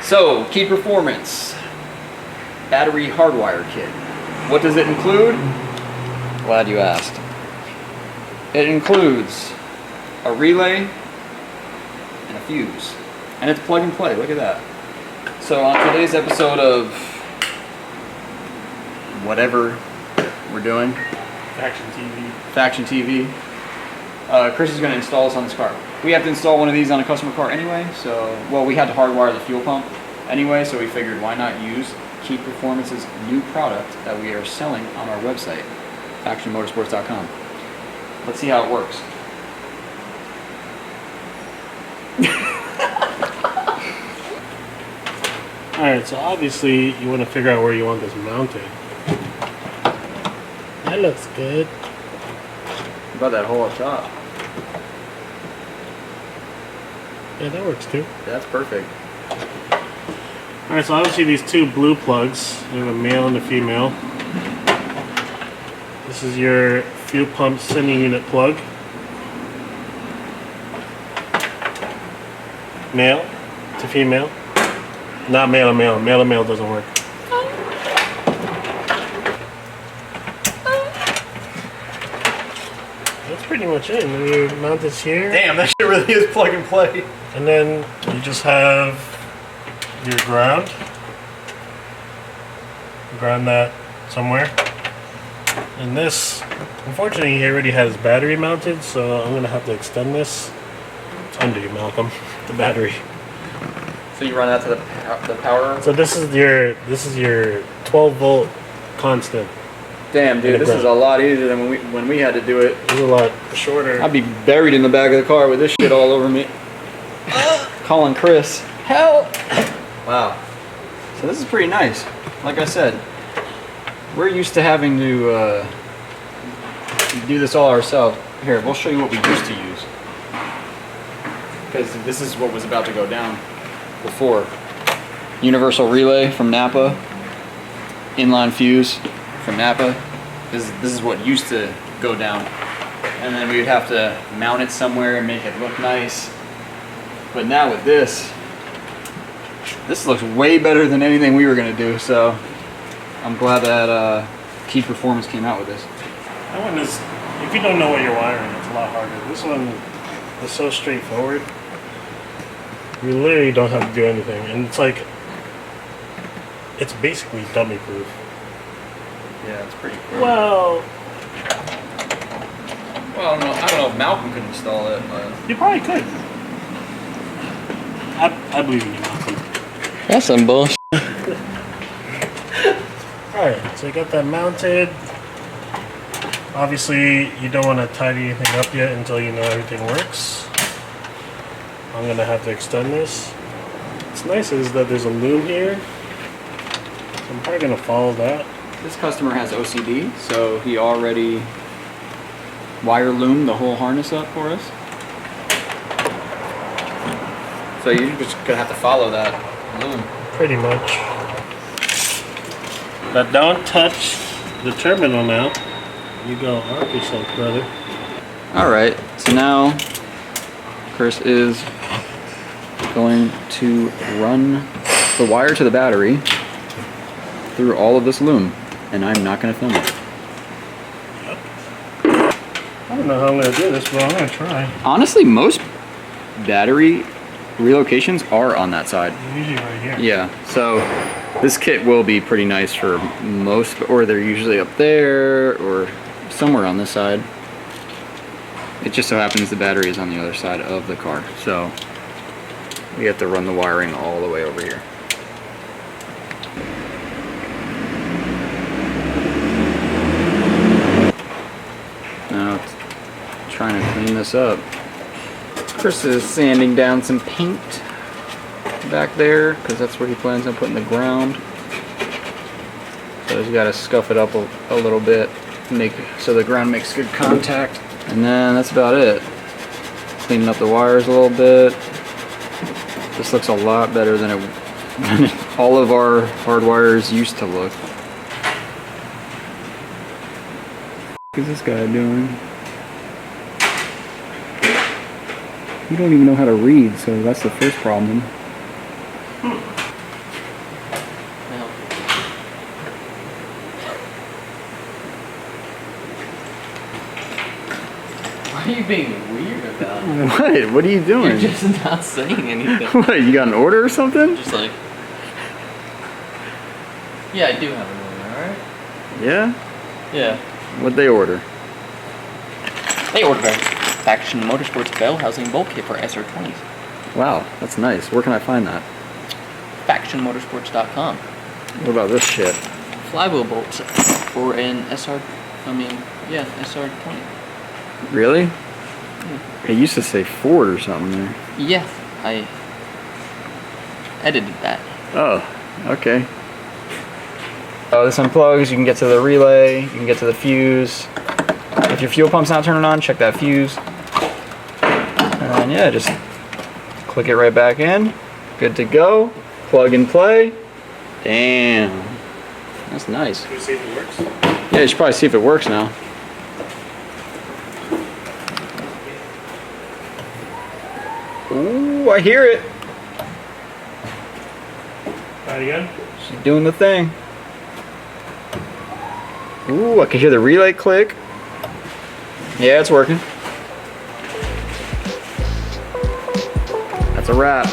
So, key performance, battery hardwire kit. What does it include? Glad you asked. It includes a relay and a fuse. And it's plug and play, look at that. So on today's episode of whatever we're doing, Faction TV, Chris is going to install this on this car. We have to install one of these on a customer car anyway, so, well, we had to hardwire the fuel pump anyway, so we figured why not use Key Performance's new product that we are selling on our website, factionmotorsports.com. Let's see how it works. Alright, so obviously you want to figure out where you want this mounted. That looks good. What about that hole up top? Yeah, that works too. That's perfect. Alright, so obviously these two blue plugs, you have a male and a female. This is your fuel pump sending unit plug. Male to female. Not male to male. Male to male doesn't work. That's pretty much it. And then you mount this here. Damn, that shit really is plug and play. And then you just have your ground. Ground that somewhere. And this, unfortunately, he already has battery mounted, so I'm going to have to extend this. It's under you, Malcolm. The battery. So you run out to the power? So this is your 12 volt constant. Damn, dude, this is a lot easier than when we had to do it. It's a lot shorter. I'd be buried in the back of the car with this shit all over me. Calling Chris, help! Wow. So this is pretty nice. Like I said, we're used to having to do this all ourselves. Here, we'll show you what we used to use. Because this is what was about to go down before. Universal relay from Napa. Inline fuse from Napa. This is what used to go down. And then we would have to mount it somewhere and make it look nice. But now with this looks way better than anything we were going to do. So I'm glad that Key Performance came out with this. That one is, if you don't know what you're wiring, it's a lot harder. This one is so straightforward. You literally don't have to do anything. And it's like, it's basically dummy proof. Yeah, it's pretty cool. Well, I don't know if Malcolm could install it. But you probably could. I believe in you, Malcolm. That's some bullshit. Alright, so you got that mounted. Obviously, you don't want to tidy anything up yet until you know everything works. I'm going to have to extend this. What's nice is that there's a loom here. So I'm probably going to follow that. this customer has OCD, so he already wire loomed the whole harness up for us. So you're just gonna have to follow that loom. Pretty much. But don't touch the terminal now. You go arc yourself, brother. Alright, so now Chris is going to run the wire to the battery through all of this loom, and I'm not going to film it. I don't know how I'm going to do this, but I'm going to try. Honestly, most battery relocations are on that side. Usually right here. Yeah, so this kit will be pretty nice for most, or they're usually up there or somewhere on this side. It just so happens the battery is on the other side of the car, so we have to run the wiring all the way over here. Now it's trying to clean this up. Chris is sanding down some paint back there because that's where he plans on putting the ground. So he's got to scuff it up a little bit, so the ground makes good contact. And then that's about it. Cleaning up the wires a little bit. This looks a lot better than all of our hard wires used to look. What is this guy doing? You don't even know how to read, so that's the first problem. Why are you being weird about it? What? What are you You're doing? just not saying anything. What? You got an order or something? Just like, yeah, I do have an order, alright? Yeah? Yeah. What'd they order? They ordered a Faction Motorsports bell housing bulk kit for SR20s. Wow, that's nice. Where can I find that? FactionMotorsports.com. What about this shit? Flywheel bolts for an SR20. Really? It used to say Ford or something there. Yeah, I edited that. Oh, okay. This unplugs, you can get to the relay, you can get to the fuse. If your fuel pump's not turning on, check that fuse. And yeah, just click it right back in. Good to go. Plug and play. Damn. That's nice. Can you see if it works? Yeah, you should probably see if it works now. Ooh, I hear it. Try it again. She's doing the thing. Ooh, I can hear the relay click. Yeah, it's working. That's a wrap.